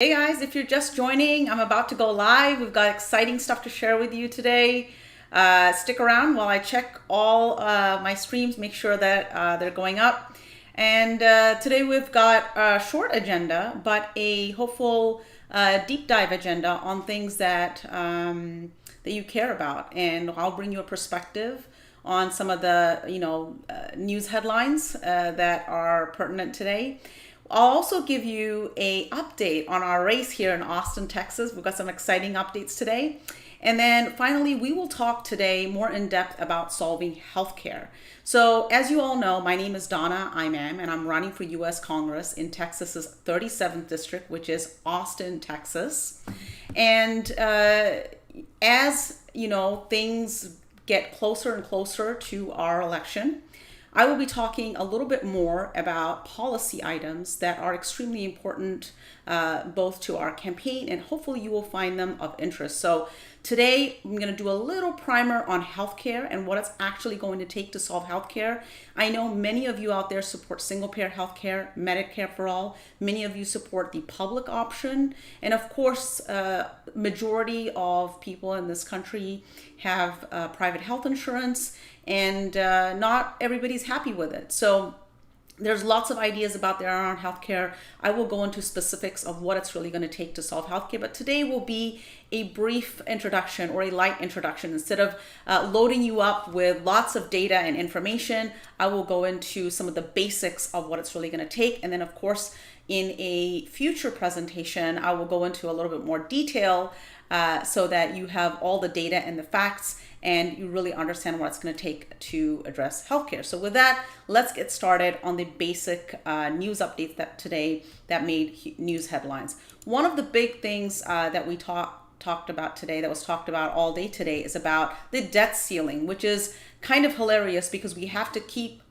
Hey guys, if you're just joining, I'm about to go live. We've got exciting stuff to share with you today. Stick around while I check all my streams, make sure that they're going up. And today we've got a short agenda, but a hopeful deep dive agenda on things that that you care about. And I'll bring you a perspective on some of the news headlines that are pertinent today. I'll also give you a update on our race here in Austin, Texas. We've got some exciting updates today. And then finally, we will talk today more in depth about solving healthcare. So as you all know, my name is Donna Imam, and I'm running for U.S. Congress in Texas's 37th district, which is Austin, Texas. And as you know, things get closer and closer to our election, I will be talking a little bit more about policy items that are extremely important both to our campaign, and hopefully you will find them of interest. So today I'm going to do a little primer on healthcare and what it's actually going to take to solve healthcare. I know many of you out there support single-payer healthcare, Medicare for all. Many of you support the public option, and of course, majority of people in this country have private health insurance, and not everybody's happy with it. So there's lots of ideas about there around healthcare. I will go into specifics of what it's really going to take to solve healthcare, but today will be a brief introduction or a light introduction. Instead of loading you up with lots of data and information, I will go into some of the basics of what it's really going to take. And then of course, in a future presentation, I will go into a little bit more detail so that you have all the data and the facts and you really understand what it's going to take to address healthcare. So with that, let's get started on the basic news updates that today that made news headlines. One of the big things that we talked about today, that was talked about all day today, is about the debt ceiling, which is kind of hilarious because we have to keep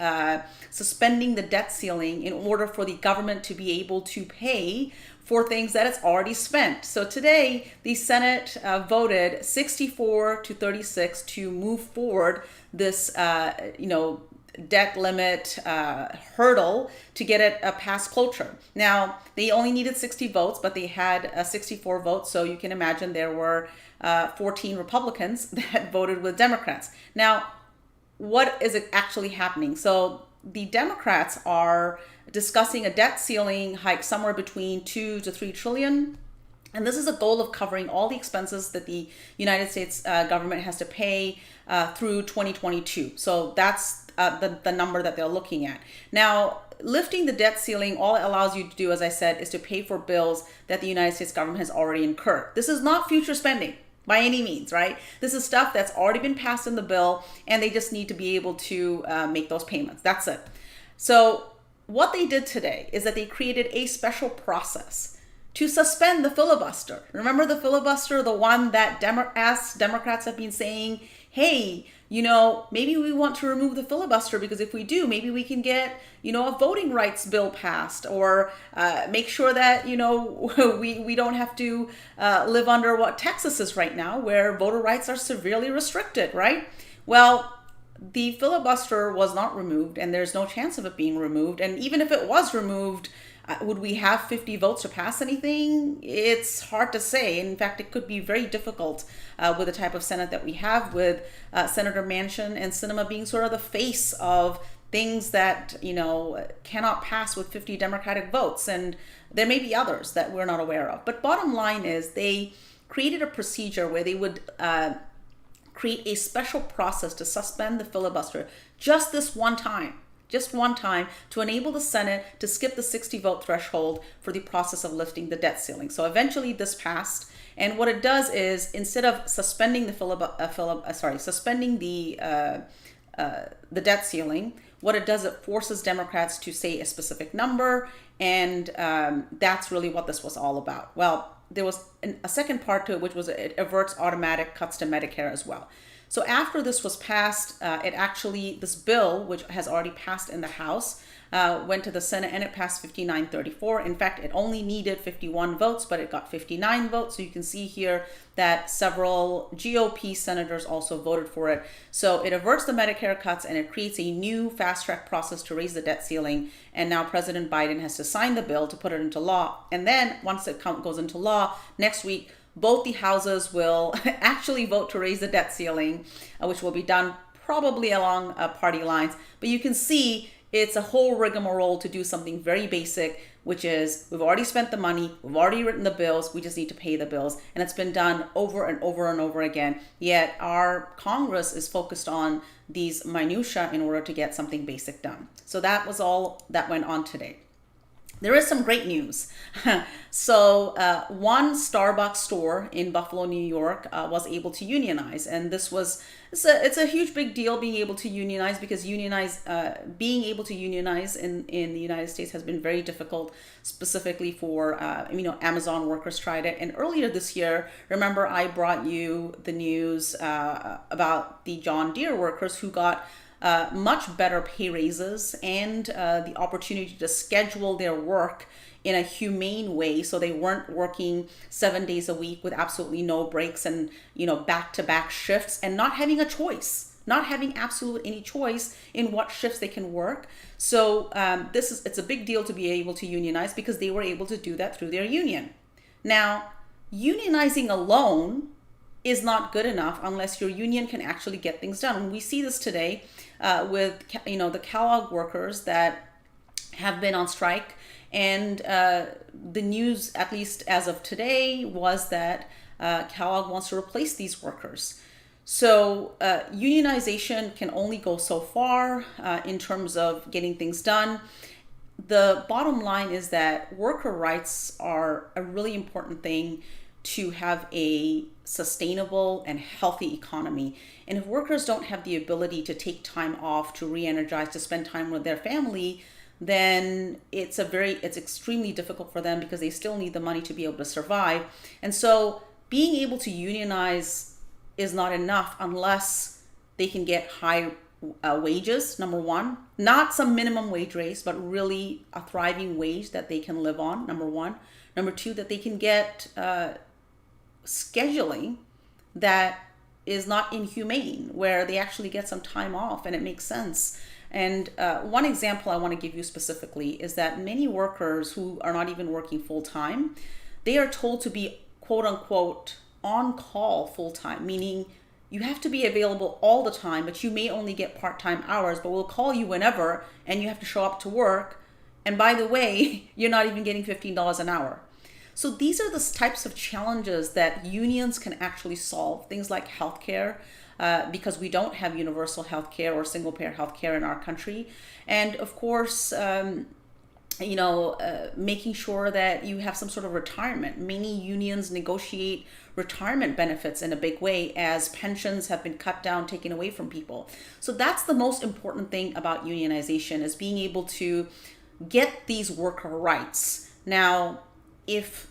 suspending the debt ceiling in order for the government to be able to pay for things that it's already spent. So today, the Senate voted 64-36 to move forward this, debt limit hurdle to get it past cloture. Now, they only needed 60 votes, but they had 64 votes. So you can imagine there were 14 Republicans that voted with Democrats. Now, what is actually happening? So the Democrats are discussing a debt ceiling hike somewhere between 2 to 3 trillion. And this is a goal of covering all the expenses that the United States government has to pay through 2022. So that's the number that they're looking at. Now, lifting the debt ceiling, all it allows you to do, as I said, is to pay for bills that the United States government has already incurred. This is not future spending by any means, right? This is stuff that's already been passed in the bill, and they just need to be able to make those payments. That's it. So what they did today is that they created a special process to suspend the filibuster. Remember the filibuster, the one that Democrats have been saying, hey, maybe we want to remove the filibuster because if we do, maybe we can get, a voting rights bill passed, or make sure that, we don't have to live under what Texas is right now, where voter rights are severely restricted, right? Well, the filibuster was not removed, and there's no chance of it being removed. And even if it was removed, would we have 50 votes to pass anything? It's hard to say. In fact, it could be very difficult with the type of Senate that we have, with Senator Manchin and Sinema being sort of the face of things that, cannot pass with 50 Democratic votes. And there may be others that we're not aware of. But bottom line is they created a procedure where they would create a special process to suspend the filibuster just one time, to enable the Senate to skip the 60 vote threshold for the process of lifting the debt ceiling. So eventually this passed, and what it does is, instead of suspending the the debt ceiling, what it does, it forces Democrats to say a specific number, and that's really what this was all about. Well, there was a second part to it, which was it averts automatic cuts to Medicare as well. So after this was passed, this bill, which has already passed in the House, went to the Senate and it passed 59-34. In fact, it only needed 51 votes, but it got 59 votes. So you can see here that several GOP senators also voted for it. So it averts the Medicare cuts and it creates a new fast-track process to raise the debt ceiling. And now President Biden has to sign the bill to put it into law. And then once it goes into law next week, both the houses will actually vote to raise the debt ceiling, which will be done probably along party lines. But you can see it's a whole rigmarole to do something very basic, which is we've already spent the money, we've already written the bills, we just need to pay the bills. And it's been done over and over and over again. Yet our Congress is focused on these minutiae in order to get something basic done. So that was all that went on today. There is some great news. So one Starbucks store in Buffalo, New York was able to unionize. And it's a huge big deal being able to unionize, because being able to unionize in the United States has been very difficult, specifically for, Amazon workers tried it. And earlier this year, remember I brought you the news about the John Deere workers who got much better pay raises and the opportunity to schedule their work in a humane way, so they weren't working 7 days a week with absolutely no breaks and back-to-back shifts, and not having a choice, not having absolutely any choice in what shifts they can work. So it's a big deal to be able to unionize, because they were able to do that through their union. Now, unionizing alone is not good enough unless your union can actually get things done. And we see this today with the Kellogg workers that have been on strike, and the news, at least as of today, was that Kellogg wants to replace these workers. So unionization can only go so far in terms of getting things done. The bottom line is that worker rights are a really important thing to have a sustainable and healthy economy. And if workers don't have the ability to take time off, to re-energize, to spend time with their family, then it's extremely difficult for them, because they still need the money to be able to survive. And so being able to unionize is not enough unless they can get high wages, number one, not some minimum wage raise, but really a thriving wage that they can live on, number one. Number two, that they can get scheduling that is not inhumane, where they actually get some time off and it makes sense. And one example I want to give you specifically is that many workers who are not even working full time, they are told to be quote unquote on call full time, meaning you have to be available all the time, but you may only get part-time hours, but we'll call you whenever and you have to show up to work. And by the way, you're not even getting $15 an hour. So these are the types of challenges that unions can actually solve. Things like healthcare, because we don't have universal healthcare or single-payer healthcare in our country. And of course, making sure that you have some sort of retirement. Many unions negotiate retirement benefits in a big way, as pensions have been cut down, taken away from people. So that's the most important thing about unionization, is being able to get these worker rights. Now, if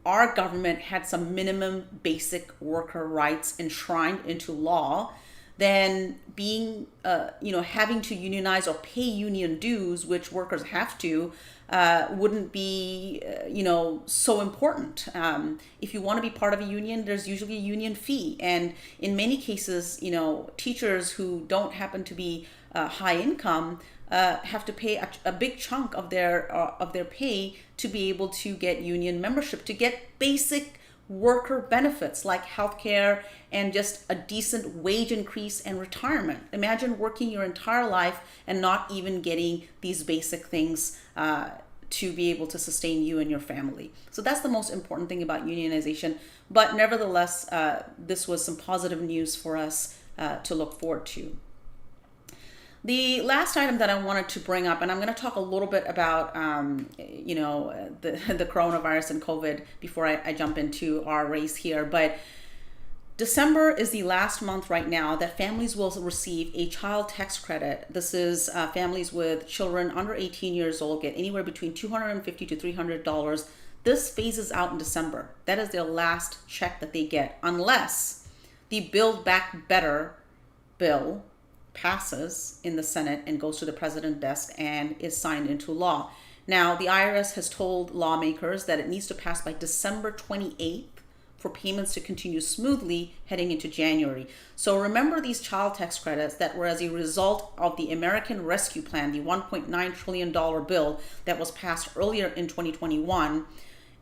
our government had some minimum basic worker rights enshrined into law, then having to unionize or pay union dues, which workers have to, wouldn't be, so important. If you want to be part of a union, there's usually a union fee. And in many cases, teachers who don't happen to be high income have to pay a big chunk of their pay to be able to get union membership, to get basic worker benefits like healthcare and just a decent wage increase and retirement. Imagine working your entire life and not even getting these basic things to be able to sustain you and your family. So that's the most important thing about unionization. But nevertheless, this was some positive news for us to look forward to. The last item that I wanted to bring up, and I'm going to talk a little bit about, the coronavirus and COVID before I jump into our race here. But December is the last month right now that families will receive a child tax credit. This is families with children under 18 years old get anywhere between $250 to $300. This phases out in December. That is their last check that they get, unless the Build Back Better bill passes in the Senate and goes to the president's desk and is signed into law. Now, the IRS has told lawmakers that it needs to pass by December 28th for payments to continue smoothly heading into January. So remember these child tax credits that were as a result of the American Rescue Plan, the $1.9 trillion bill that was passed earlier in 2021.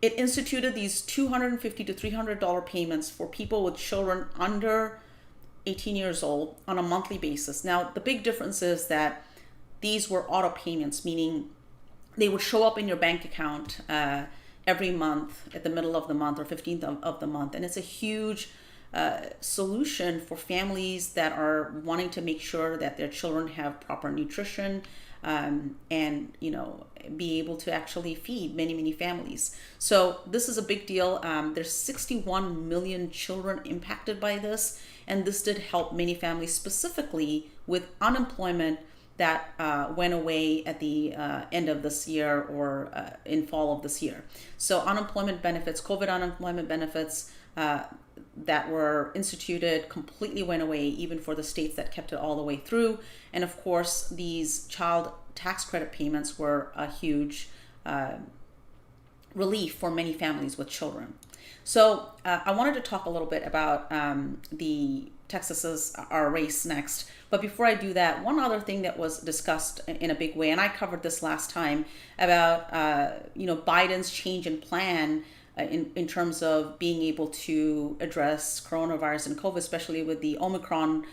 It instituted these $250 to $300 payments for people with children under 18 years old on a monthly basis. Now, the big difference is that these were auto payments, meaning they would show up in your bank account every month at the middle of the month or 15th of the month. And it's a huge solution for families that are wanting to make sure that their children have proper nutrition and, you know, be able to actually feed many families. So this is a big deal. There's 61 million children impacted by this, and this did help many families, specifically with unemployment that went away at the end of this year or in fall of this year. So unemployment benefits, COVID unemployment benefits that were instituted completely went away, even for the states that kept it all the way through. And of course, these child tax credit payments were a huge relief for many families with children. So I wanted to talk a little bit about the Texas's our race next. But before I do that, one other thing that was discussed in a big way, and I covered this last time, about Biden's change in plan in terms of being able to address coronavirus and COVID, especially with the Omicron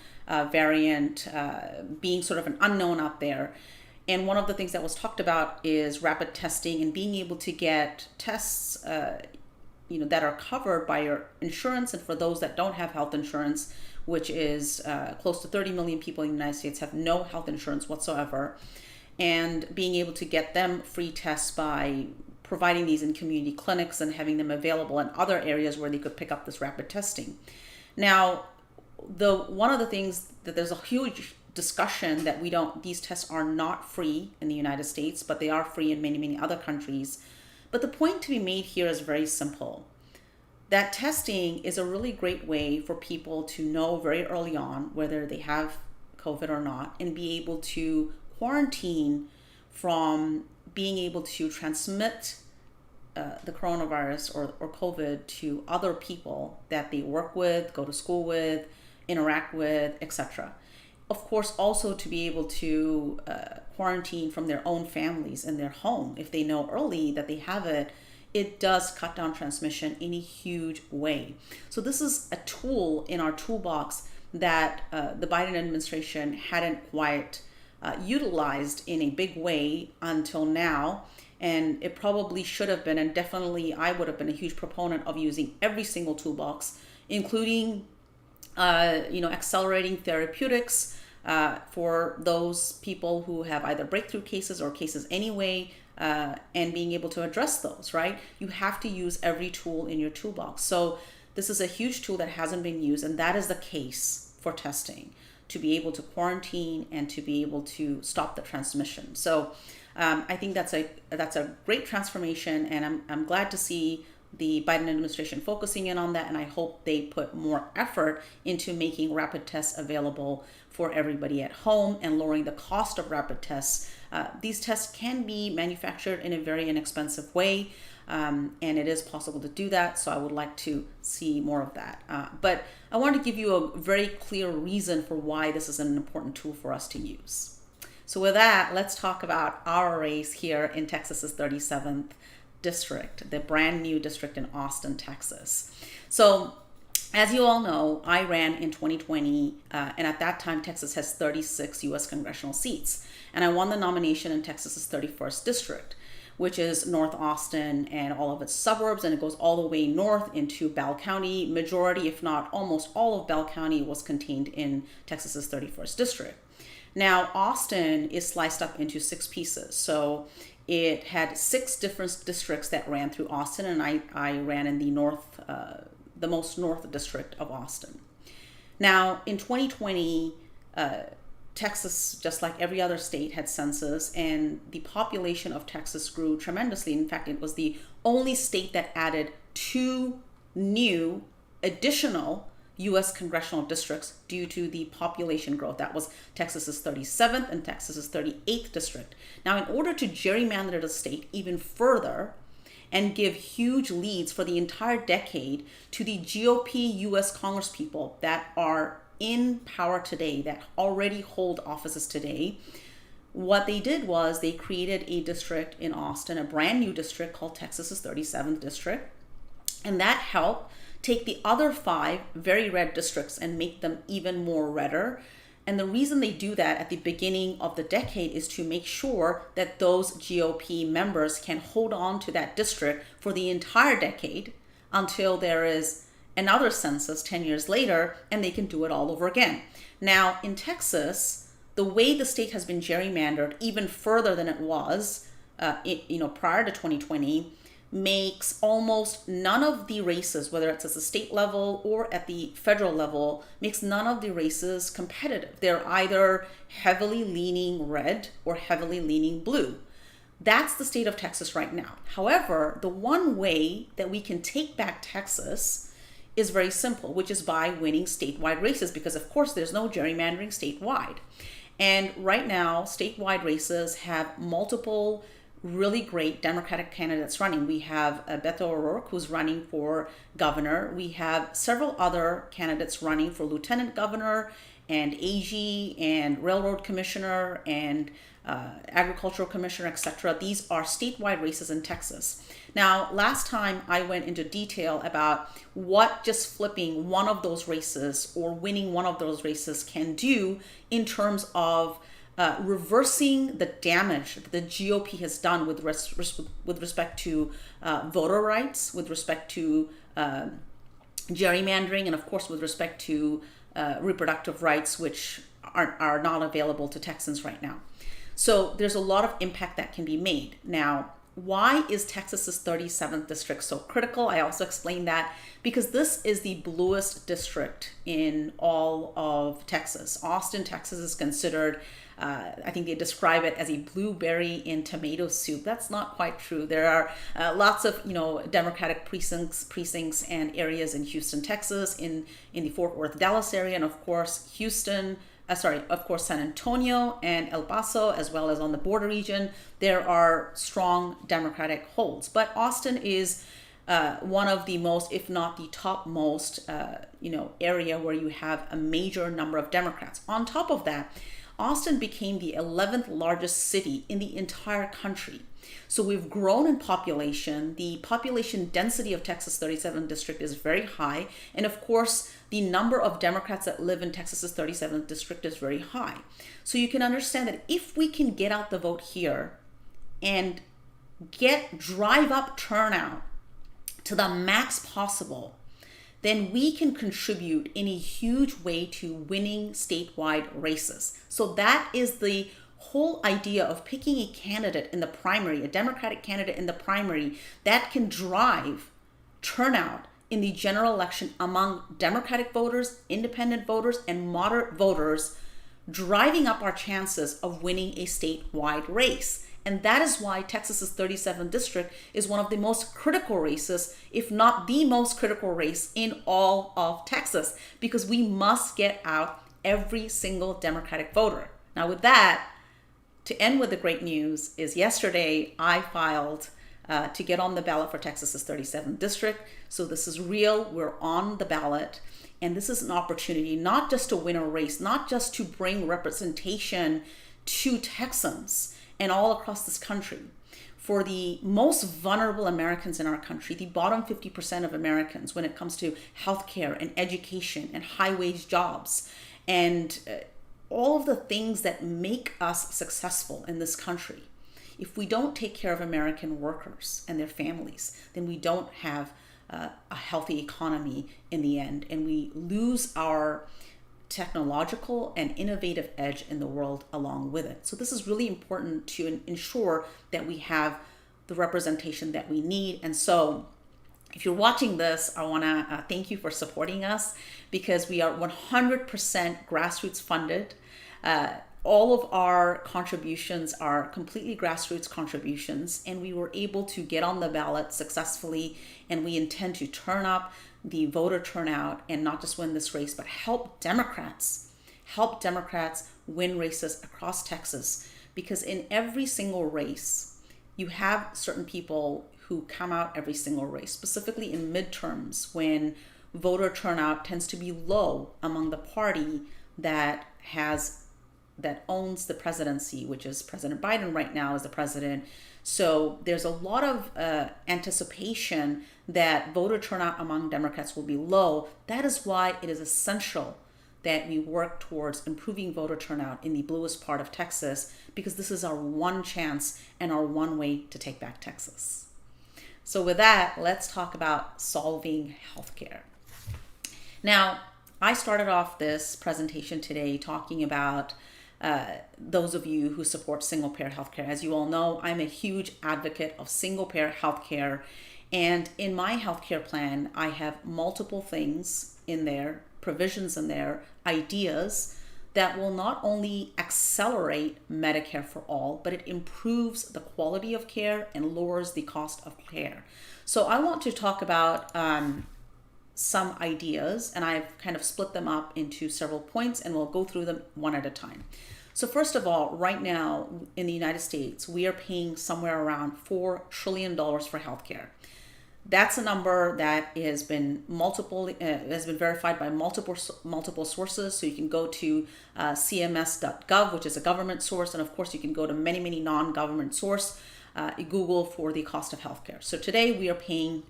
variant being sort of an unknown out there. And one of the things that was talked about is rapid testing and being able to get tests that are covered by your insurance. And for those that don't have health insurance, which is close to 30 million people in the United States have no health insurance whatsoever, and being able to get them free tests by providing these in community clinics and having them available in other areas where they could pick up this rapid testing. Now, one of the things that there's a huge discussion that these tests are not free in the United States, but they are free in many other countries. But the point to be made here is very simple. That testing is a really great way for people to know very early on whether they have COVID or not, and be able to quarantine from being able to transmit the coronavirus or COVID to other people that they work with, go to school with, interact with, etc. Of course, also to be able to quarantine from their own families in their home. If they know early that they have it, it does cut down transmission in a huge way. So this is a tool in our toolbox that the Biden administration hadn't quite utilized in a big way until now. And it probably should have been, and definitely I would have been a huge proponent of using every single toolbox, including accelerating therapeutics for those people who have either breakthrough cases or cases anyway, and being able to address those, right? You have to use every tool in your toolbox. So this is a huge tool that hasn't been used, and that is the case for testing, to be able to quarantine and to be able to stop the transmission. So I think that's a great transformation, and I'm glad to see the Biden administration focusing in on that, and I hope they put more effort into making rapid tests available for everybody at home and lowering the cost of rapid tests. These tests can be manufactured in a very inexpensive way, and it is possible to do that, so I would like to see more of that. But I want to give you a very clear reason for why this is an important tool for us to use. So with that, let's talk about our race here in Texas's 37th district, the brand new district in Austin, Texas. So as you all know, I ran in 2020, and at that time, Texas has 36 U.S. congressional seats. And I won the nomination in Texas's 31st district, which is North Austin and all of its suburbs, and it goes all the way north into Bell County. Majority, if not almost all of Bell County, was contained in Texas's 31st district. Now, Austin is sliced up into 6 pieces. So it had 6 different districts that ran through Austin, and I ran in the most north district of Austin. Now, in 2020, Texas, just like every other state, had census, and the population of Texas grew tremendously. In fact, it was the only state that added 2 new additional U.S. congressional districts due to the population growth. That was Texas's 37th and Texas's 38th district. Now, in order to gerrymander the state even further and give huge leads for the entire decade to the GOP U.S. congresspeople that are in power today, that already hold offices today, what they did was they created a district in Austin, a brand new district called Texas's 37th district. And that helped take the other 5 very red districts and make them even more redder. And the reason they do that at the beginning of the decade is to make sure that those GOP members can hold on to that district for the entire decade until there is another census 10 years later, and they can do it all over again. Now, in Texas, the way the state has been gerrymandered even further than it was, prior to 2020, makes almost none of the races, whether it's at the state level or at the federal level, makes none of the races competitive. They're either heavily leaning red or heavily leaning blue. That's the state of Texas right now. However, the one way that we can take back Texas is very simple, which is by winning statewide races, because of course there's no gerrymandering statewide. And right now, statewide races have multiple really great Democratic candidates running. We have Beto O'Rourke, who's running for governor. We have several other candidates running for lieutenant governor and AG and railroad commissioner and agricultural commissioner, etc. These are statewide races in Texas. Now, last time I went into detail about what just flipping one of those races or winning one of those races can do in terms of reversing the damage that the GOP has done with respect to voter rights, with respect to gerrymandering, and of course with respect to reproductive rights, which are not available to Texans right now. So there's a lot of impact that can be made. Now, why is Texas's 37th district so critical? I also explained that because this is the bluest district in all of Texas. Austin, Texas is considered, I think they describe it as a blueberry in tomato soup. That's not quite true. There are lots of Democratic precincts and areas in Houston, Texas, in the Fort Worth, Dallas area, and of course San Antonio and El Paso, as well as on the border region. There are strong Democratic holds. But Austin is one of the most, if not the topmost, area where you have a major number of Democrats. On top of that, Austin became the 11th largest city in the entire country. So we've grown in population. The population density of Texas 37th district is very high. And of course, the number of Democrats that live in Texas's 37th district is very high. So you can understand that if we can get out the vote here and drive up turnout to the max possible, then we can contribute in a huge way to winning statewide races. So that is the whole idea of picking a candidate in the primary, a Democratic candidate in the primary, that can drive turnout in the general election among Democratic voters, independent voters, and moderate voters, driving up our chances of winning a statewide race. And that is why Texas's 37th district is one of the most critical races, if not the most critical race in all of Texas, because we must get out every single Democratic voter. Now with that, to end with the great news is yesterday I filed to get on the ballot for Texas's 37th district. So this is real, we're on the ballot. And this is an opportunity not just to win a race, not just to bring representation to Texans and all across this country. For the most vulnerable Americans in our country, the bottom 50% of Americans when it comes to healthcare and education and high-wage jobs and all of the things that make us successful in this country. If we don't take care of American workers and their families, then we don't have a healthy economy in the end, and we lose our technological and innovative edge in the world along with it. So this is really important to ensure that we have the representation that we need. And so if you're watching this, I want to thank you for supporting us, because we are 100% grassroots funded. all of our contributions are completely grassroots contributions, and we were able to get on the ballot successfully, and we intend to turn up the voter turnout and not just win this race, but help Democrats win races across Texas. Because in every single race, you have certain people who come out every single race, specifically in midterms when voter turnout tends to be low among the party that owns the presidency, which is President Biden right now is the president. So there's a lot of anticipation that voter turnout among Democrats will be low. That is why it is essential that we work towards improving voter turnout in the bluest part of Texas, because this is our one chance and our one way to take back Texas. So with that, let's talk about solving healthcare. Now, I started off this presentation today talking about those of you who support single-payer healthcare. As you all know, I'm a huge advocate of single-payer healthcare. And in my healthcare plan, I have multiple things in there, provisions in there, ideas that will not only accelerate Medicare for all, but it improves the quality of care and lowers the cost of care. So I want to talk about some ideas, and I've kind of split them up into several points, and we'll go through them one at a time. So first of all, right now in the United States, we are paying somewhere around $4 trillion for healthcare. That's a number that has been verified by multiple sources. So you can go to cms.gov, which is a government source, and of course you can go to many non-government sources. Google for the cost of healthcare. So today we are paying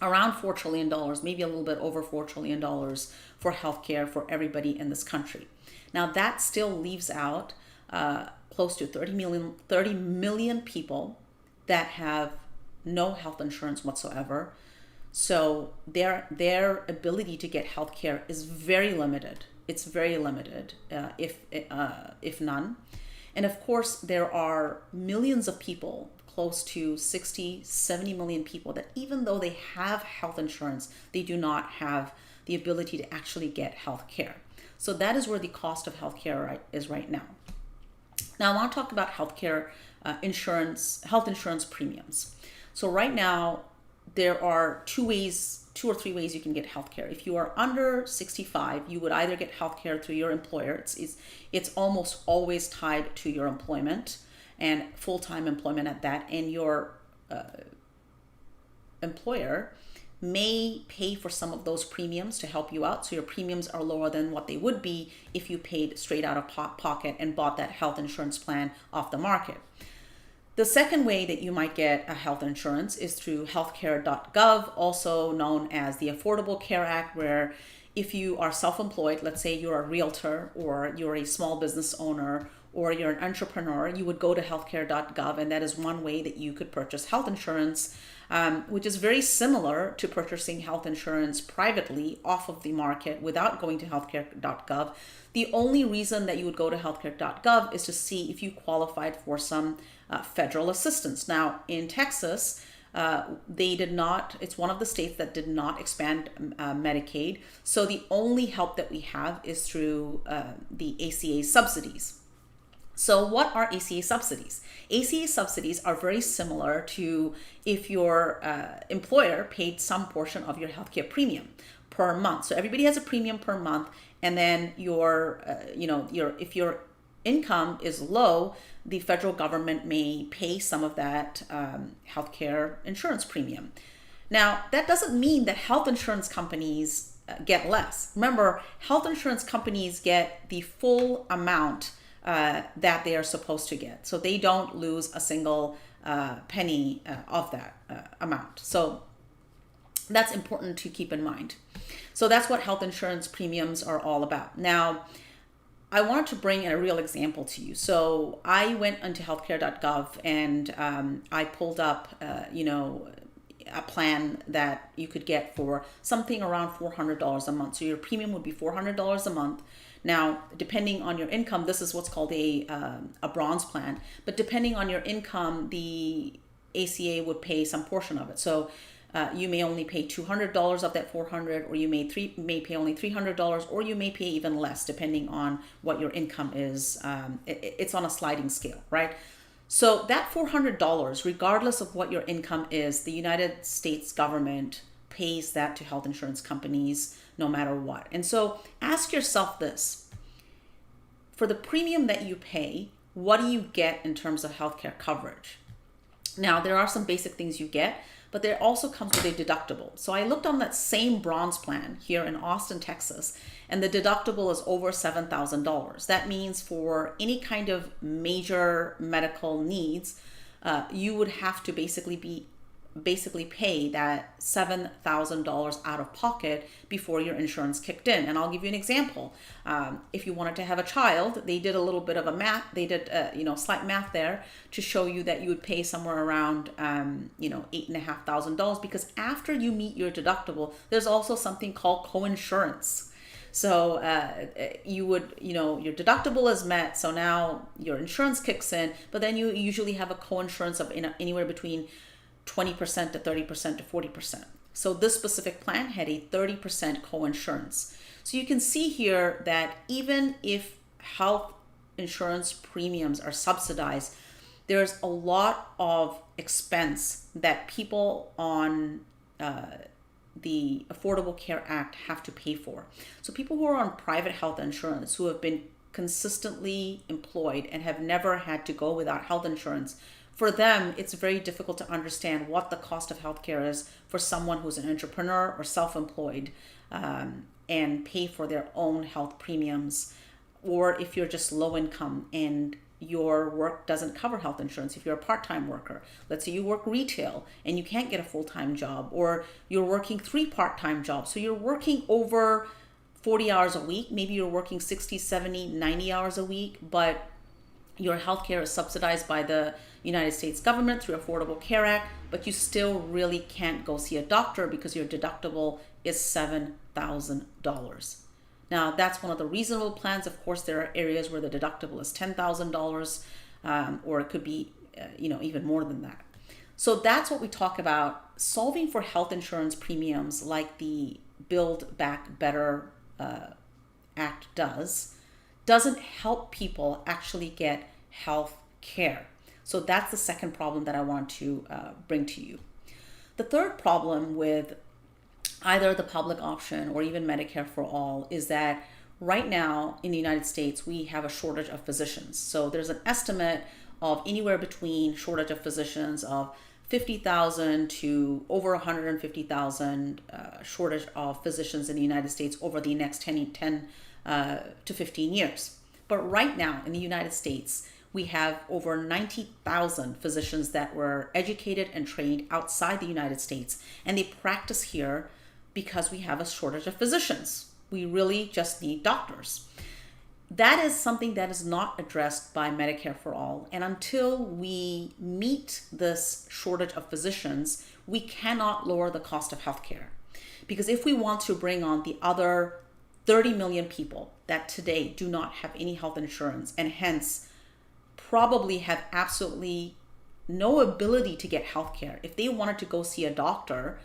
around $4 trillion, maybe a little bit over $4 trillion for healthcare for everybody in this country. Now that still leaves out close to 30 million people that have no health insurance whatsoever. So their ability to get healthcare is very limited. It's very limited, if none. And of course, there are millions of people, close to 60, 70 million people, that even though they have health insurance, they do not have the ability to actually get health care. So that is where the cost of health care is right now. Now I want to talk about health insurance premiums. So right now, there are two or three ways you can get health care. If you are under 65, you would either get health care through your employer. It's almost always tied to your employment, and full-time employment at that, and your employer may pay for some of those premiums to help you out. So your premiums are lower than what they would be if you paid straight out of pocket and bought that health insurance plan off the market. The second way that you might get a health insurance is through healthcare.gov, also known as the Affordable Care Act, where if you are self-employed, let's say you're a realtor or you're a small business owner or you're an entrepreneur, you would go to healthcare.gov, and that is one way that you could purchase health insurance, which is very similar to purchasing health insurance privately off of the market without going to healthcare.gov. The only reason that you would go to healthcare.gov is to see if you qualified for some federal assistance. Now, in Texas, they did not, it's one of the states that did not expand Medicaid. So the only help that we have is through the ACA subsidies. So what are ACA subsidies? ACA subsidies are very similar to if your employer paid some portion of your healthcare premium per month. So everybody has a premium per month, and then if your income is low, the federal government may pay some of that healthcare insurance premium. Now, that doesn't mean that health insurance companies get less. Remember, health insurance companies get the full amount that they are supposed to get. So they don't lose a single penny of that amount. So that's important to keep in mind. So that's what health insurance premiums are all about. Now, I wanted to bring a real example to you. So I went onto healthcare.gov and I pulled up, a plan that you could get for something around $400 a month. So your premium would be $400 a month. Now, depending on your income, this is what's called a bronze plan. But depending on your income, the ACA would pay some portion of it. So you may only pay $200 of that $400, or you may pay only $300, or you may pay even less depending on what your income is. It's on a sliding scale, right? So that $400, regardless of what your income is, the United States government pays that to health insurance companies no matter what. And so ask yourself this: for the premium that you pay, what do you get in terms of healthcare coverage? Now, there are some basic things you get, but there also comes with a deductible. So I looked on that same bronze plan here in Austin, Texas, and the deductible is over $7,000. That means for any kind of major medical needs, you would have to basically pay that $7,000 out of pocket before your insurance kicked in. And I'll give you an example. If you wanted to have a child, they did a little bit of a math. They did slight math there to show you that you would pay somewhere around $8,500, because after you meet your deductible, there's also something called coinsurance. So your deductible is met, so now your insurance kicks in, but then you usually have a coinsurance of anywhere between 20% to 30% to 40%. So this specific plan had a 30% coinsurance. So you can see here that even if health insurance premiums are subsidized, there's a lot of expense that people on the Affordable Care Act have to pay for. So people who are on private health insurance, who have been consistently employed and have never had to go without health insurance, for them, it's very difficult to understand what the cost of healthcare is for someone who's an entrepreneur or self-employed, and pay for their own health premiums. Or if you're just low income and your work doesn't cover health insurance, if you're a part-time worker, let's say you work retail and you can't get a full-time job, or you're working 3 part-time jobs. So you're working over 40 hours a week, maybe you're working 60, 70, 90 hours a week, but your healthcare is subsidized by the United States government through Affordable Care Act, but you still really can't go see a doctor because your deductible is $7,000. Now, that's one of the reasonable plans. Of course, there are areas where the deductible is $10,000, or it could be even more than that. So that's what we talk about. Solving for health insurance premiums like the Build Back Better Act doesn't help people actually get health care. So that's the second problem that I want to bring to you. The third problem with either the public option or even Medicare for All is that right now in the United States, we have a shortage of physicians. So there's an estimate of anywhere between shortage of physicians of 50,000 to over 150,000 shortage of physicians in the United States over the next 10 to 15 years. But right now in the United States, we have over 90,000 physicians that were educated and trained outside the United States, and they practice here because we have a shortage of physicians. We really just need doctors. That is something that is not addressed by Medicare for All, and until we meet this shortage of physicians, we cannot lower the cost of healthcare. Because if we want to bring on the other 30 million people that today do not have any health insurance and hence probably have absolutely no ability to get health care, if they wanted to go see a doctor,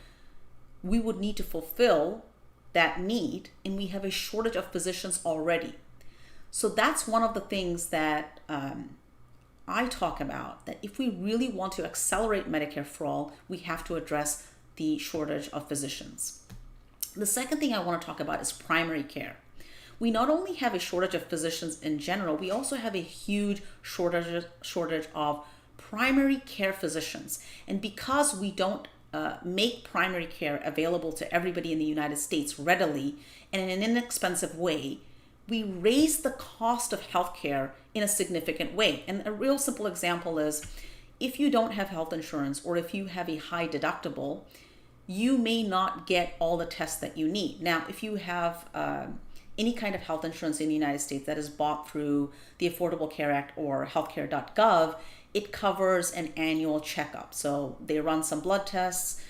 we would need to fulfill that need, and we have a shortage of physicians already. So that's one of the things that I talk about, that if we really want to accelerate Medicare for All, we have to address the shortage of physicians. The second thing I want to talk about is primary care. We not only have a shortage of physicians in general, we also have a huge shortage of primary care physicians. And because we don't make primary care available to everybody in the United States readily and in an inexpensive way, we raise the cost of healthcare in a significant way. And a real simple example is, if you don't have health insurance or if you have a high deductible, you may not get all the tests that you need. Now, if you have any kind of health insurance in the United States that is bought through the Affordable Care Act or healthcare.gov, it covers an annual checkup. So they run some blood tests,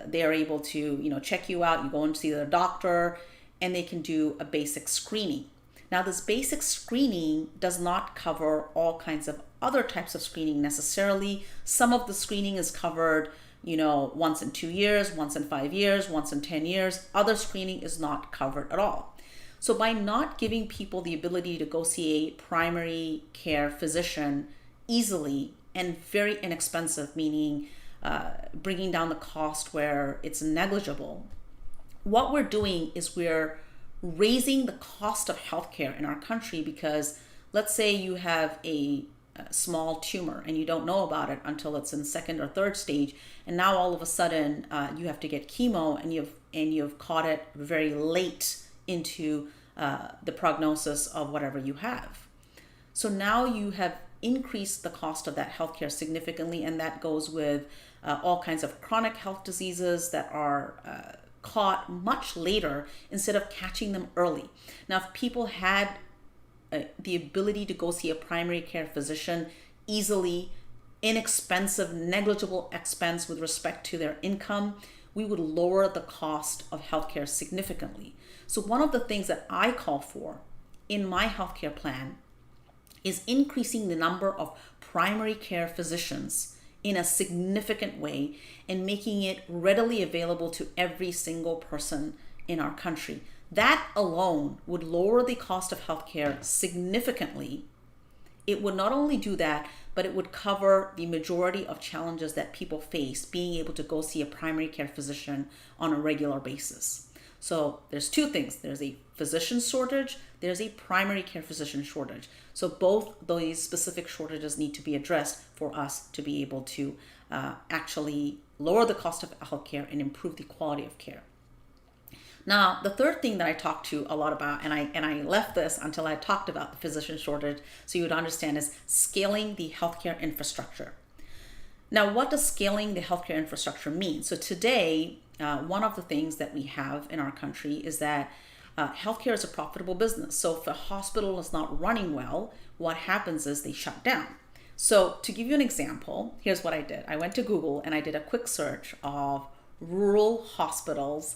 they are able to check you out, you go and see the doctor, and they can do a basic screening. Now, this basic screening does not cover all kinds of other types of screening necessarily. Some of the screening is covered once in 2 years, once in 5 years, once in 10 years. Other screening is not covered at all. So by not giving people the ability to go see a primary care physician easily and very inexpensive, meaning bringing down the cost where it's negligible, what we're doing is we're raising the cost of healthcare in our country. Because let's say you have a small tumor and you don't know about it until it's in second or third stage, and now all of a sudden you have to get chemo, and you've caught it very late into the prognosis of whatever you have. So now you have increased the cost of that healthcare significantly, and that goes with all kinds of chronic health diseases that are caught much later instead of catching them early. Now, if people had the ability to go see a primary care physician easily, inexpensive, negligible expense with respect to their income, we would lower the cost of healthcare significantly. So one of the things that I call for in my healthcare plan is increasing the number of primary care physicians in a significant way and making it readily available to every single person in our country. That alone would lower the cost of healthcare significantly. It would not only do that, but it would cover the majority of challenges that people face being able to go see a primary care physician on a regular basis. So there's two things. There's a physician shortage, there's a primary care physician shortage. So both these specific shortages need to be addressed for us to be able to actually lower the cost of healthcare and improve the quality of care. Now, the third thing that I talked to a lot about, and I left this until I talked about the physician shortage so you would understand, is scaling the healthcare infrastructure. Now, what does scaling the healthcare infrastructure mean? So today, one of the things that we have in our country is that healthcare is a profitable business. So if a hospital is not running well, what happens is they shut down. So to give you an example, here's what I did. I went to Google and I did a quick search of rural hospitals,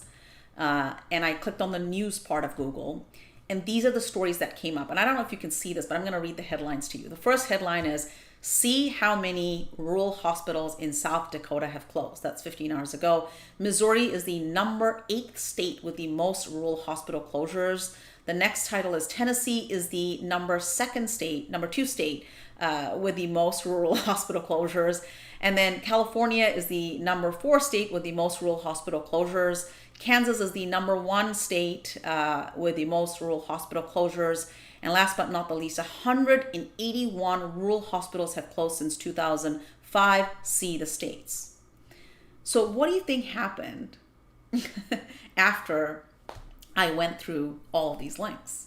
and I clicked on the news part of Google. And these are the stories that came up. And I don't know if you can see this, but I'm going to read the headlines to you. The first headline is, "See how many rural hospitals in South Dakota have closed." That's 15 hours ago. Missouri is the number 8th state with the most rural hospital closures. The next title is, "Tennessee is the number 2 state with the most rural hospital closures." And then California is the number 4 state with the most rural hospital closures. Kansas is the number 1 state with the most rural hospital closures. And last but not the least, 181 rural hospitals have closed since 2005. See the states. So what do you think happened after I went through all of these links?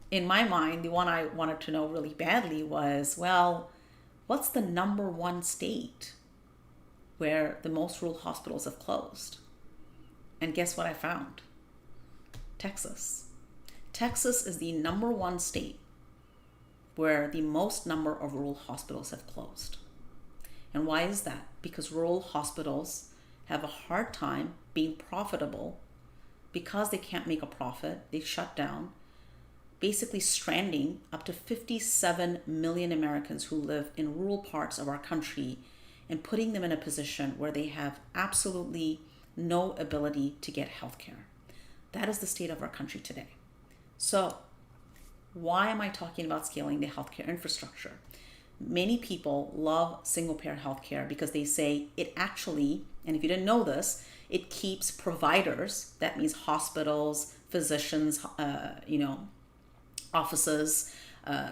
In my mind, the one I wanted to know really badly was, well, what's the number 1 state where the most rural hospitals have closed? And guess what I found? Texas. Texas is the number 1 state where the most number of rural hospitals have closed. And why is that? Because rural hospitals have a hard time being profitable because they can't make a profit. They shut down, basically stranding up to 57 million Americans who live in rural parts of our country and putting them in a position where they have absolutely no ability to get health care. That is the state of our country today. So why am I talking about scaling the healthcare infrastructure? Many people love single-payer healthcare because they say it actually, and if you didn't know this, it keeps providers, that means hospitals, physicians, offices,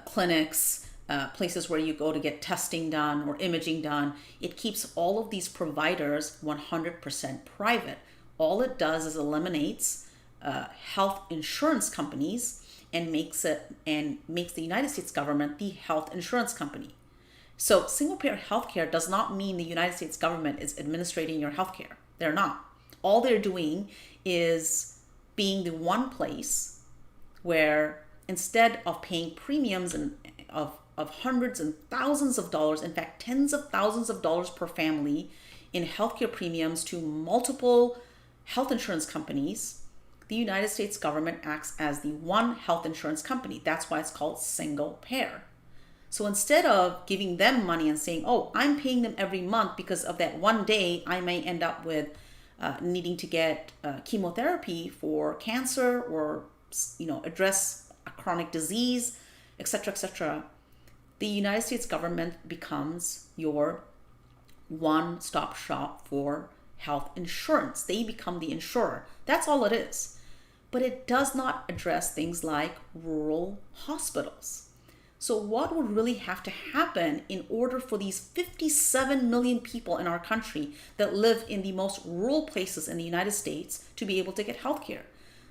clinics, places where you go to get testing done or imaging done. It keeps all of these providers 100% private. All it does is eliminates health insurance companies and makes the United States government the health insurance company. So single-payer healthcare does not mean the United States government is administrating your healthcare. They're not. All they're doing is being the one place where instead of paying premiums of hundreds and thousands of dollars, in fact, tens of thousands of dollars per family in healthcare premiums to multiple health insurance companies, the United States government acts as the one health insurance company. That's why it's called single payer. So instead of giving them money and saying, oh, I'm paying them every month because of that one day I may end up with needing to get chemotherapy for cancer or address a chronic disease, etc., etc., the United States government becomes your one-stop shop for health insurance. They become the insurer. That's all it is. But it does not address things like rural hospitals. So what would really have to happen in order for these 57 million people in our country that live in the most rural places in the United States to be able to get healthcare?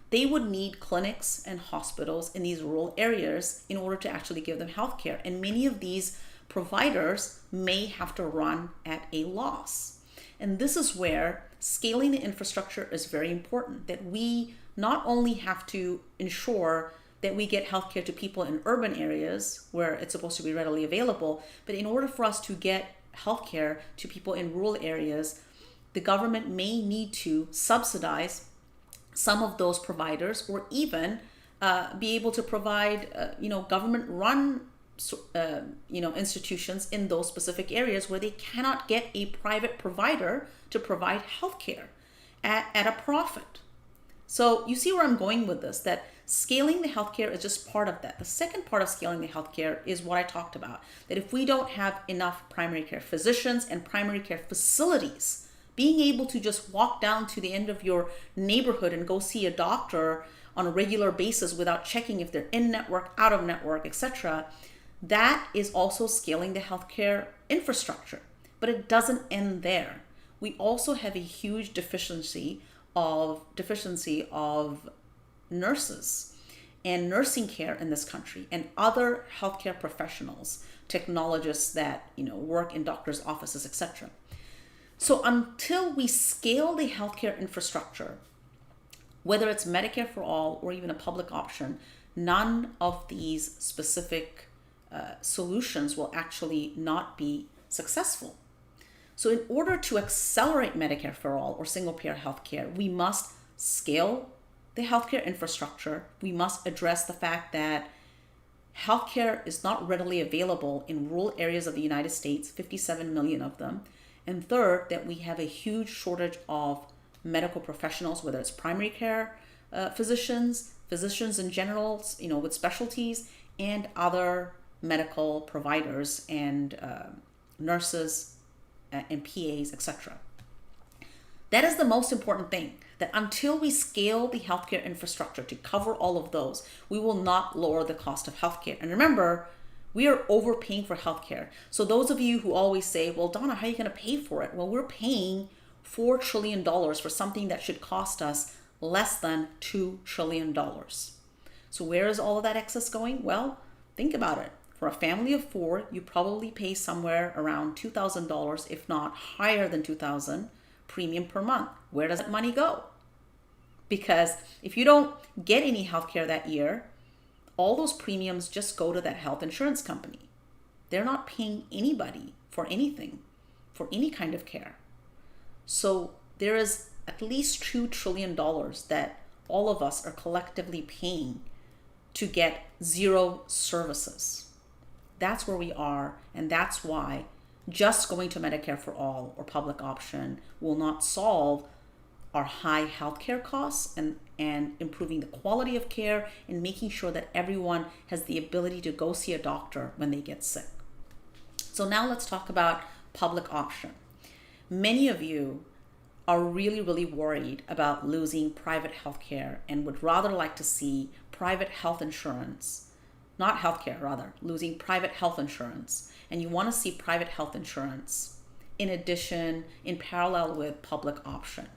They would need clinics and hospitals in these rural areas in order to actually give them healthcare. And many of these providers may have to run at a loss. And this is where scaling the infrastructure is very important, that we not only have to ensure that we get healthcare to people in urban areas where it's supposed to be readily available, but in order for us to get healthcare to people in rural areas, the government may need to subsidize some of those providers, or even be able to provide, government-run, institutions in those specific areas where they cannot get a private provider to provide healthcare at a profit. So you see where I'm going with this, that scaling the healthcare is just part of that. The second part of scaling the healthcare is what I talked about, that if we don't have enough primary care physicians and primary care facilities, being able to just walk down to the end of your neighborhood and go see a doctor on a regular basis without checking if they're in network, out of network, etc., that is also scaling the healthcare infrastructure. But it doesn't end there. We also have a huge deficiency of nurses and nursing care in this country, and other healthcare professionals, technologists that work in doctors' offices, etc. So until we scale the healthcare infrastructure, whether it's Medicare for all or even a public option, none of these specific solutions will actually not be successful. So in order to accelerate Medicare for all or single-payer healthcare, we must scale the healthcare infrastructure. We must address the fact that healthcare is not readily available in rural areas of the United States, 57 million of them. And third, that we have a huge shortage of medical professionals, whether it's primary care physicians in general, with specialties, and other medical providers and nurses and PAs, etc. That is the most important thing, that until we scale the healthcare infrastructure to cover all of those, we will not lower the cost of healthcare. And remember, we are overpaying for healthcare. So those of you who always say, well, Donna, how are you going to pay for it? Well, we're paying $4 trillion for something that should cost us less than $2 trillion. So where is all of that excess going? Well, think about it. For a family of four, you probably pay somewhere around $2,000, if not higher than $2,000 premium per month. Where does that money go? Because if you don't get any healthcare that year, all those premiums just go to that health insurance company. They're not paying anybody for anything, for any kind of care. So there is at least $2 trillion that all of us are collectively paying to get zero services. That's where we are, and that's why just going to Medicare for all or public option will not solve our high healthcare costs and improving the quality of care and making sure that everyone has the ability to go see a doctor when they get sick. So now let's talk about public option. Many of you are really, really worried about losing private healthcare and would rather like to see private health insurance, not healthcare, rather, losing private health insurance. And you want to see private health insurance in addition, in parallel with public option.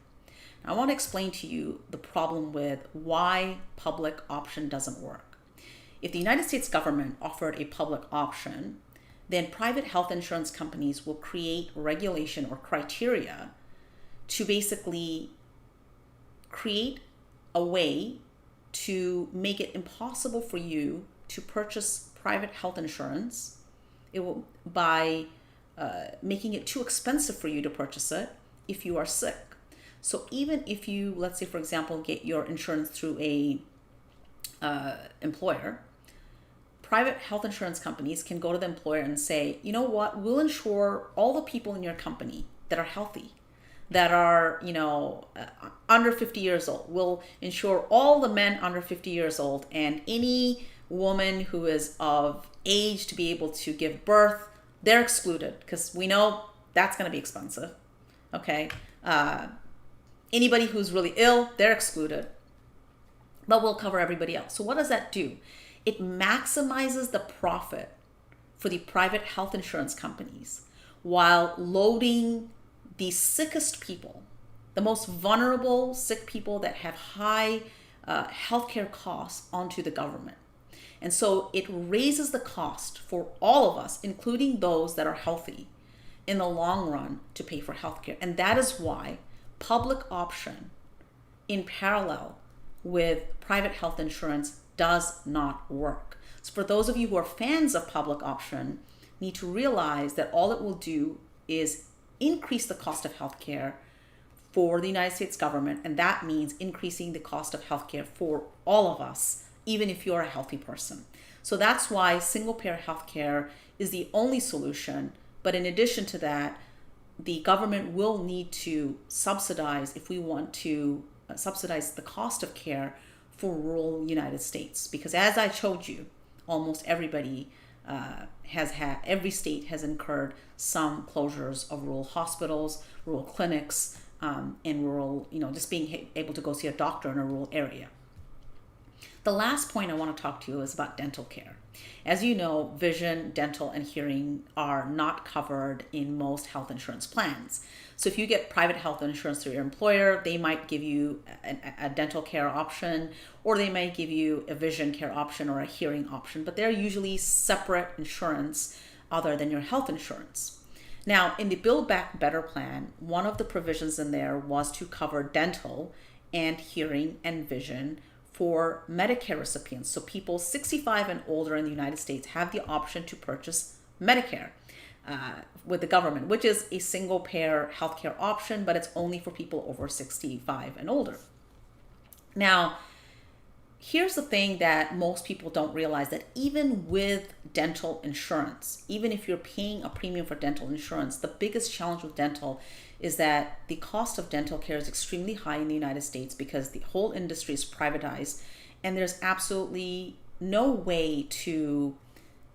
I want to explain to you the problem with why public option doesn't work. If the United States government offered a public option, then private health insurance companies will create regulation or criteria to basically create a way to make it impossible for you to purchase private health insurance. It will by making it too expensive for you to purchase it if you are sick. So even if you, let's say, for example, get your insurance through a employer, private health insurance companies can go to the employer and say, you know what, we'll insure all the people in your company that are healthy, that are, under 50 years old. We'll insure all the men under 50 years old, and any woman who is of age to be able to give birth, they're excluded because we know that's going to be expensive. Okay. Anybody who's really ill, they're excluded. But we'll cover everybody else. So what does that do? It maximizes the profit for the private health insurance companies while loading the sickest people, the most vulnerable sick people that have high healthcare costs, onto the government. And so it raises the cost for all of us, including those that are healthy, in the long run to pay for healthcare. And that is why public option in parallel with private health insurance does not work. So for those of you who are fans of public option, need to realize that all it will do is increase the cost of healthcare for the United States government, and that means increasing the cost of healthcare for all of us, even if you're a healthy person. So that's why single-payer healthcare is the only solution. But in addition to that, the government will need to subsidize, if we want to subsidize the cost of care for rural United States. Because as I showed you, almost everybody every state has incurred some closures of rural hospitals, rural clinics, and rural, just being able to go see a doctor in a rural area. The last point I want to talk to you is about dental care. As you know, vision, dental, and hearing are not covered in most health insurance plans. So if you get private health insurance through your employer, they might give you a dental care option, or they might give you a vision care option or a hearing option, but they're usually separate insurance other than your health insurance. Now, in the Build Back Better plan, one of the provisions in there was to cover dental and hearing and vision for Medicare recipients. So people 65 and older in the United States have the option to purchase Medicare with the government, which is a single payer healthcare option, but it's only for people over 65 and older. Now, here's the thing that most people don't realize, that even with dental insurance, even if you're paying a premium for dental insurance, the biggest challenge with dental is that the cost of dental care is extremely high in the United States because the whole industry is privatized, and there's absolutely no way to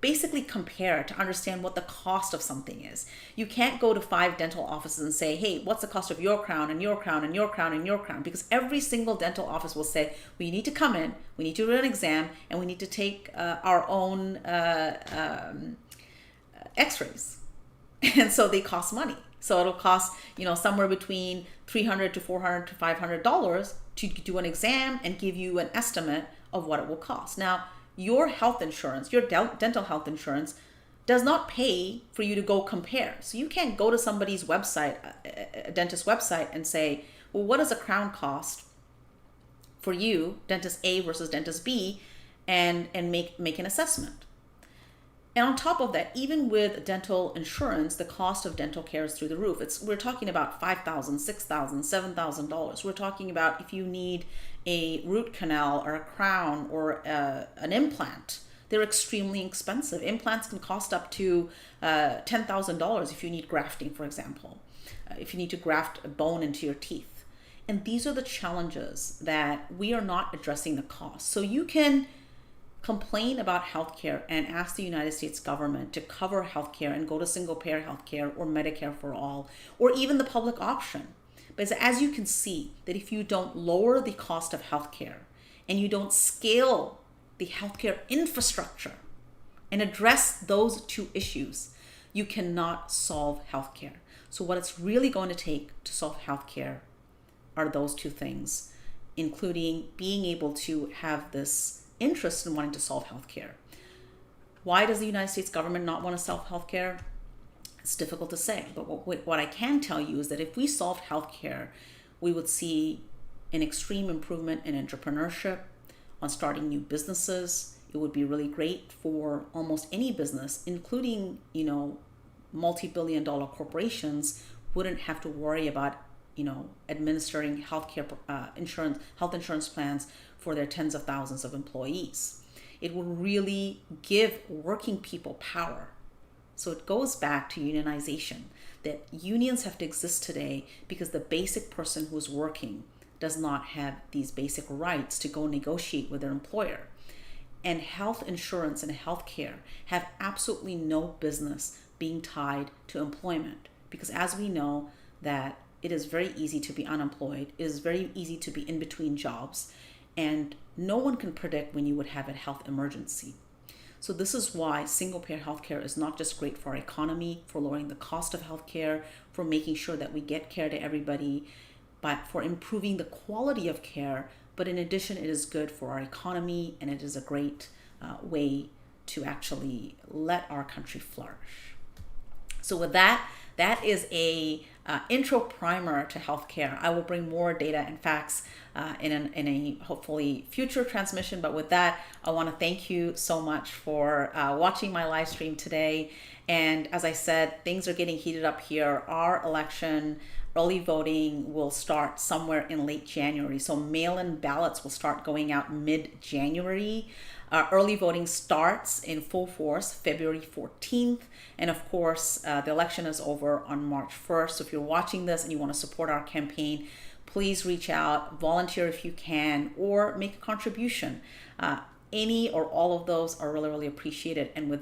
basically compare to understand what the cost of something is. You can't go to 5 dental offices and say, hey, what's the cost of your crown and your crown and your crown and your crown? Because every single dental office will say, well, you need to come in, we need to do an exam, and we need to take our own x-rays. And so they cost money. So it'll cost, somewhere between $300 to $400 to $500 to do an exam and give you an estimate of what it will cost. Now, your health insurance, your dental health insurance, does not pay for you to go compare. So you can't go to somebody's website, a dentist's website, and say, well, what does a crown cost for you, dentist A versus dentist B, and make an assessment. And on top of that, even with dental insurance, the cost of dental care is through the roof. We're talking about $5,000, $6,000, $7,000. We're talking about if you need a root canal or a crown or an implant, they're extremely expensive. Implants can cost up to $10,000 if you need grafting, for example, if you need to graft a bone into your teeth. And these are the challenges that we are not addressing the cost. So you can complain about healthcare and ask the United States government to cover healthcare and go to single-payer healthcare or Medicare for all, or even the public option. But as you can see, that if you don't lower the cost of healthcare and you don't scale the healthcare infrastructure and address those two issues, you cannot solve healthcare. So what it's really going to take to solve healthcare are those two things, including being able to have this interest in wanting to solve healthcare. Why does the United States government not want to solve healthcare? It's difficult to say, but what I can tell you is that if we solved healthcare, we would see an extreme improvement in entrepreneurship, on starting new businesses. It would be really great for almost any business, including, multi-billion-dollar corporations wouldn't have to worry about, administering health insurance plans for their tens of thousands of employees. it will really give working people power. So it goes back to unionization, that unions have to exist today because the basic person who's working does not have these basic rights to go negotiate with their employer. And health insurance and healthcare have absolutely no business being tied to employment, because as we know that it is very easy to be unemployed, it is very easy to be in between jobs, and no one can predict when you would have a health emergency. So this is why single-payer healthcare is not just great for our economy, for lowering the cost of healthcare, for making sure that we get care to everybody, but for improving the quality of care. But in addition, it is good for our economy, and it is a great way to actually let our country flourish. So with that, that is a intro primer to healthcare. I will bring more data and facts in a hopefully future transmission. But with that, I want to thank you so much for watching my live stream today. And as I said, things are getting heated up here. Our election, early voting will start somewhere in late January. So mail-in ballots will start going out mid-January. Early voting starts in full force February 14th. And of course, the election is over on March 1st. So if you're watching this and you want to support our campaign, please reach out, volunteer if you can, or make a contribution. Any or all of those are really, really appreciated. And with